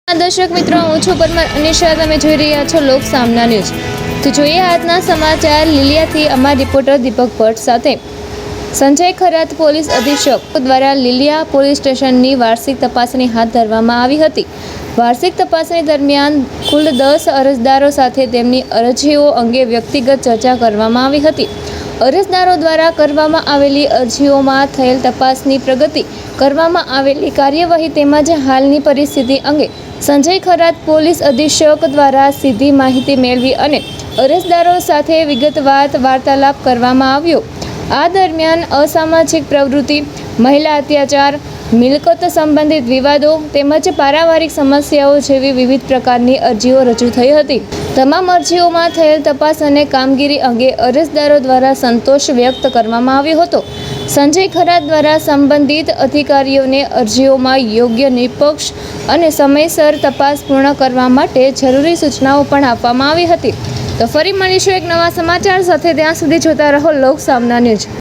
દર્શક મિત્રો, હું છું પરમાર અનિશા. તમે જોઈ રહ્યા છો લોક સામના ન્યૂઝ. તો જોઈએ આજના સમાચાર લીલિયાથી. અમારા રિપોર્ટર દીપક ભટ્ટ સાથે. સંજય ખરાત પોલીસ અધિક્ષક દ્વારા લીલિયા પોલીસ સ્ટેશનની વાર્ષિક તપાસણી હાથ ધરવામાં આવી હતી. વાર્ષિક તપાસણી દરમિયાન કુલ 10 અરજદારો સાથે તેમની અરજીઓ અંગે વ્યક્તિગત ચર્ચા કરવામાં આવી હતી. અરજદારો દ્વારા કરવામાં આવેલી અરજીઓમાં થયેલ તપાસની પ્રગતિ, કરવામાં આવેલી કાર્યવાહી તેમજ હાલની પરિસ્થિતિ અંગે સંજય ખરાત પોલીસ અધિક્ષક દ્વારા સીધી માહિતી મેળવી અને અરજદારો સાથે વિગતવાર વાર્તાલાપ કરવામાં આવ્યો. આ દરમિયાન અસામાજિક પ્રવૃત્તિ, મહિલા અત્યાચાર, મિલકત સંબંધિત વિવાદો તેમજ પારિવારિક સમસ્યાઓ જેવી વિવિધ પ્રકારની અરજીઓ રજૂ થઈ હતી. તમામ અરજીઓમાં થયેલ તપાસ અને કામગીરી અંગે અરજદારો દ્વારા સંતોષ વ્યક્ત કરવામાં આવ્યો હતો. સંજય ખરાત દ્વારા સંબંધિત અધિકારીઓને અરજીઓમાં યોગ્ય, નિષ્પક્ષ અને સમયસર તપાસ પૂર્ણ કરવા માટે જરૂરી સૂચનાઓ પણ આપવામાં આવી હતી. તો ફરી મળીશું એક નવા સમાચાર સાથે. ત્યાં સુધી જોતા રહો લોક સામના ન્યૂઝ.